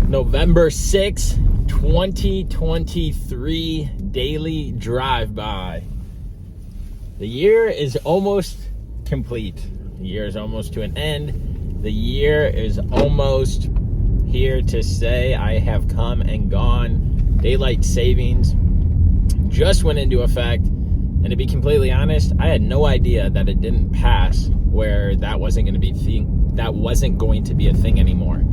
November 6, 2023 daily drive-by. The year is almost complete. The year is almost to an end. The year is almost here to say I have come and gone. Daylight savings just went into effect. And to be completely honest, I had no idea that it didn't pass where that wasn't going to be a thing anymore.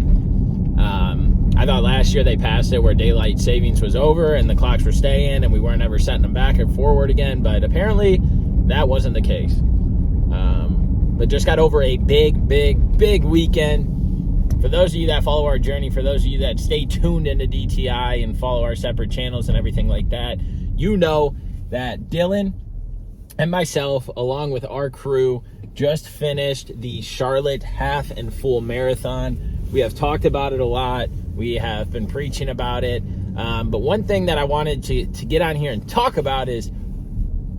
I thought last year they passed it where daylight savings was over and the clocks were staying and we weren't ever setting them back or forward again, but apparently that wasn't the case. But just got over a big weekend. For those of you that follow our journey, for those of you that stay tuned into DTI and follow our separate channels and everything like that, you know that Dylan and myself, along with our crew, just finished the Charlotte Half and Full Marathon. We have talked about it a lot. We have been preaching about it. But one thing that I wanted to get on here and talk about is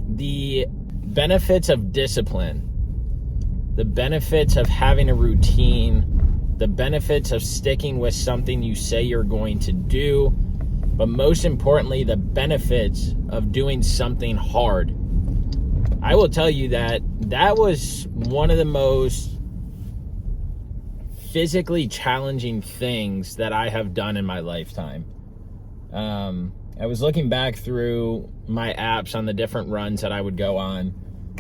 the benefits of discipline, the benefits of having a routine, the benefits of sticking with something you say you're going to do, but most importantly, the benefits of doing something hard. I will tell you that was one of the most physically challenging things that I have done in my lifetime. I was looking back through my apps on the different runs that I would go on,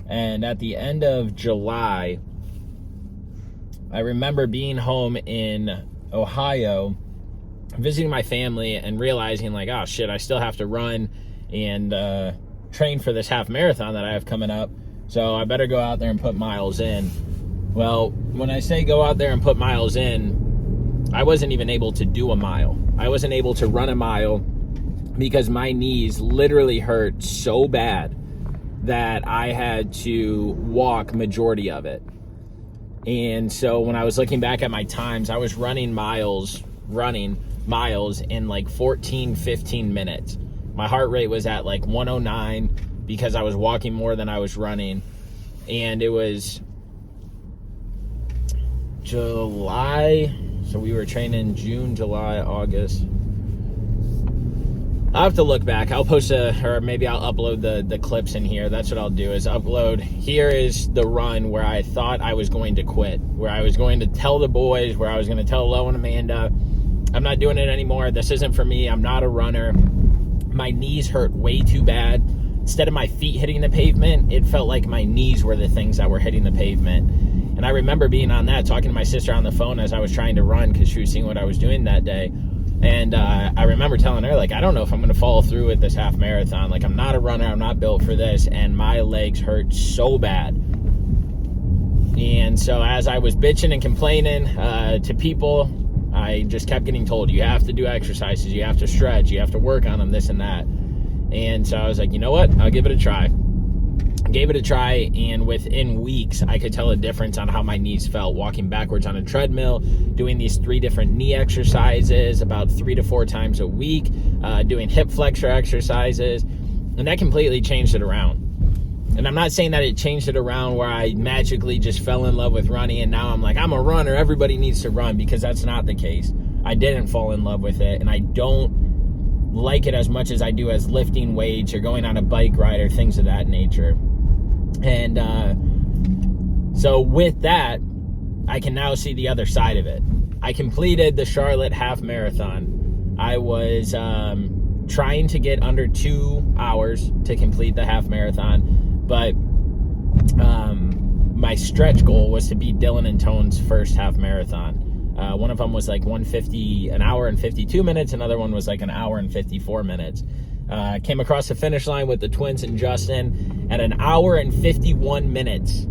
and at the end of July, I remember being home in Ohio, visiting my family and realizing like, oh shit, I still have to run and train for this half marathon that I have coming up. So I better go out there and put miles in. Well, when I say go out there and put miles in, I wasn't even able to do a mile. I wasn't able to run a mile because my knees literally hurt so bad that I had to walk majority of it. And so when I was looking back at my times, I was running miles in like 14, 15 minutes. My heart rate was at like 109 because I was walking more than I was running. And it was July, so we were training June, July, August. I'll have to look back. I'll post or maybe I'll upload the clips in here. That's what I'll do, is upload. Here is the run where I thought I was going to quit, where I was going to tell the boys, where I was going to tell Lo and Amanda, I'm not doing it anymore. This isn't for me. I'm not a runner. My knees hurt way too bad. Instead of my feet hitting the pavement, it felt like my knees were the things that were hitting the pavement. And I remember being on that, talking to my sister on the phone as I was trying to run because she was seeing what I was doing that day. And I remember telling her, like, I don't know if I'm going to follow through with this half marathon. Like, I'm not a runner. I'm not built for this. And my legs hurt so bad. And so as I was bitching and complaining to people, I just kept getting told, you have to do exercises. You have to stretch. You have to work on them, this and that. And so I was like, you know what? I'll give it a try. Gave it a try, and within weeks, I could tell a difference on how my knees felt. Walking backwards on a treadmill, doing these 3 different knee exercises about 3 to 4 times a week, doing hip flexor exercises, and that completely changed it around. And I'm not saying that it changed it around where I magically just fell in love with running, and now I'm like, I'm a runner, everybody needs to run, because that's not the case. I didn't fall in love with it, and I don't like it as much as I do as lifting weights or going on a bike ride or things of that nature. And so with that, I can now see the other side of it. I completed the Charlotte Half Marathon. I was trying to get under 2 hours to complete the half marathon, but my stretch goal was to beat Dylan and Tone's first half marathon. One of them was like an hour and 52 minutes. Another one was like an hour and 54 minutes. Came across the finish line with the twins and Justin at an hour and 51 minutes.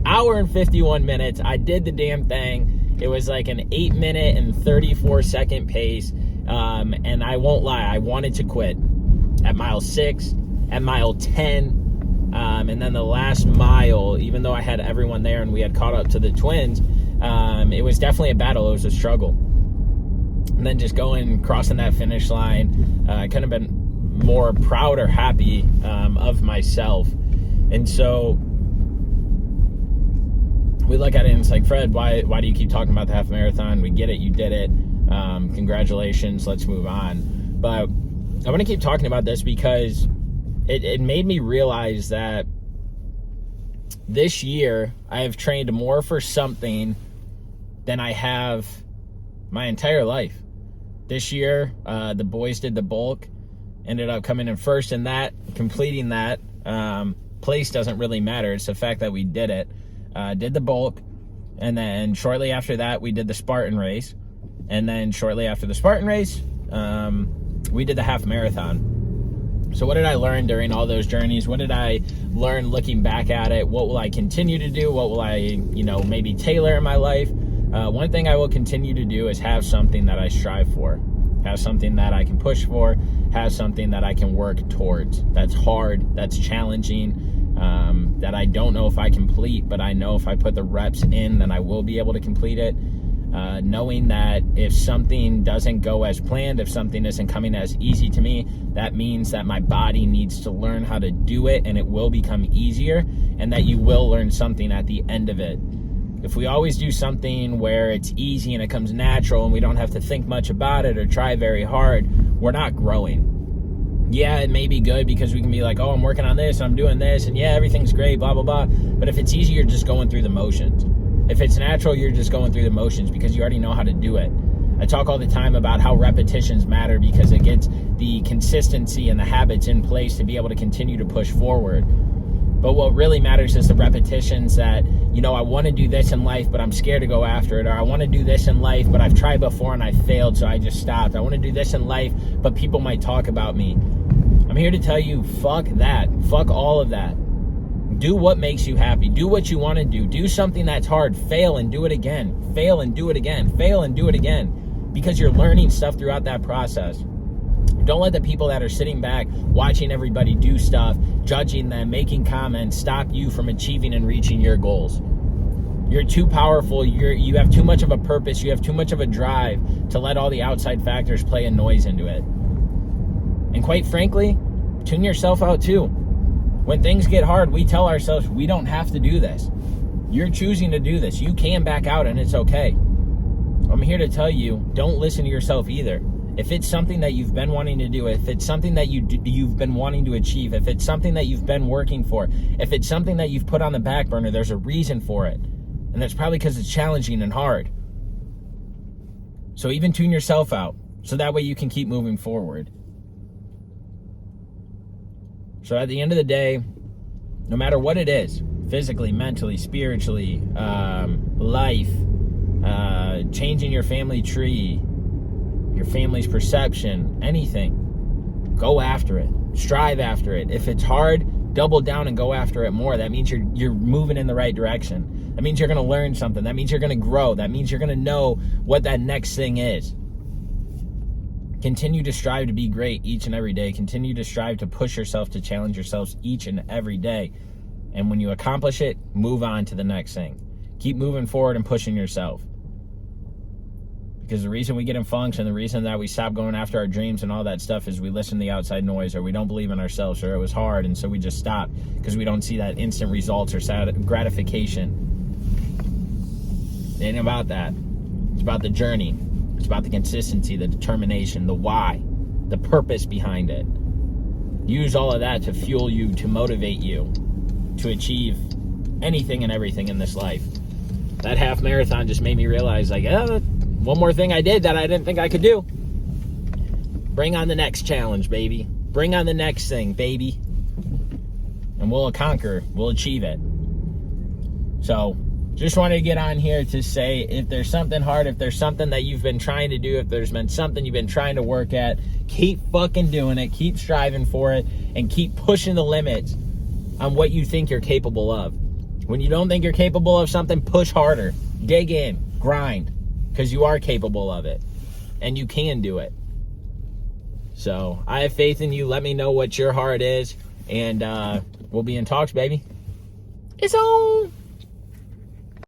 I did the damn thing. It was like an 8-minute and 34-second pace. And I won't lie, I wanted to quit at mile 6, at mile 10. And then the last mile, even though I had everyone there and we had caught up to the twins, it was definitely a battle. It was a struggle. And then just crossing that finish line, I couldn't have been more proud or happy of myself. And so we look at it and it's like, Fred, why do you keep talking about the half marathon? We get it, you did it. Congratulations. Let's move on. But I want to keep talking about this because it made me realize that this year I have trained more for something than I have my entire life. This year, the boys did the bulk, ended up coming in first in that, completing that. Place doesn't really matter. It's the fact that we did it. Did the bulk, and then shortly after that, we did the Spartan race. And then shortly after the Spartan race, we did the half marathon. So what did I learn during all those journeys? What did I learn looking back at it? What will I continue to do? What will I, maybe tailor in my life? One thing I will continue to do is have something that I strive for. Have something that I can push for. Have something that I can work towards. That's hard. That's challenging. That I don't know if I complete, but I know if I put the reps in, then I will be able to complete it. Knowing that if something doesn't go as planned, if something isn't coming as easy to me, that means that my body needs to learn how to do it, and it will become easier, and that you will learn something at the end of it. If we always do something where it's easy and it comes natural and we don't have to think much about it or try very hard, we're not growing. Yeah, it may be good because we can be like, oh, I'm working on this, I'm doing this, and yeah, everything's great, blah, blah, blah. But if it's easy, you're just going through the motions. If it's natural, you're just going through the motions because you already know how to do it. I talk all the time about how repetitions matter because it gets the consistency and the habits in place to be able to continue to push forward. But what really matters is the repetitions that, I want to do this in life, but I'm scared to go after it. Or I want to do this in life, but I've tried before and I failed, so I just stopped. I want to do this in life, but people might talk about me. I'm here to tell you, fuck that. Fuck all of that. Do what makes you happy. Do what you want to do. Do something that's hard. Fail and do it again. Fail and do it again. Fail and do it again. Because you're learning stuff throughout that process. Don't let the people that are sitting back, watching everybody do stuff, judging them, making comments, stop you from achieving and reaching your goals. You're too powerful. You have too much of a purpose. You have too much of a drive to let all the outside factors play a noise into it. And quite frankly, tune yourself out too. When things get hard, we tell ourselves we don't have to do this. You're choosing to do this. You can back out and it's okay. I'm here to tell you, don't listen to yourself either. If it's something that you've been wanting to do, if it's something that you've been wanting to achieve, if it's something that you've been working for, if it's something that you've put on the back burner, there's a reason for it. And that's probably because it's challenging and hard. So even tune yourself out so that way you can keep moving forward. So at the end of the day, no matter what it is, physically, mentally, spiritually, life, changing your family tree, your family's perception, anything, go after it. Strive after it. If it's hard, double down and go after it more. That means you're moving in the right direction. That means you're going to learn something. That means you're going to grow. That means you're going to know what that next thing is. Continue to strive to be great each and every day. Continue to strive to push yourself, to challenge yourselves each and every day. And when you accomplish it, move on to the next thing. Keep moving forward and pushing yourself. Because the reason we get in funks and the reason that we stop going after our dreams and all that stuff is we listen to the outside noise, or we don't believe in ourselves, or it was hard and so we just stop because we don't see that instant results or gratification. It ain't about that. It's about the journey. It's about the consistency, the determination, the why, the purpose behind it. Use all of that to fuel you, to motivate you, to achieve anything and everything in this life. That half marathon just made me realize, one more thing I did that I didn't think I could do. Bring on the next challenge, baby. Bring on the next thing, baby. And we'll conquer. We'll achieve it. So, just wanted to get on here to say, if there's something hard, if there's something that you've been trying to do, if there's been something you've been trying to work at, keep fucking doing it. Keep striving for it. And keep pushing the limits on what you think you're capable of. When you don't think you're capable of something, push harder. Dig in. Grind. Because you are capable of it. And you can do it. So, I have faith in you. Let me know what your heart is. And we'll be in talks, baby. It's on.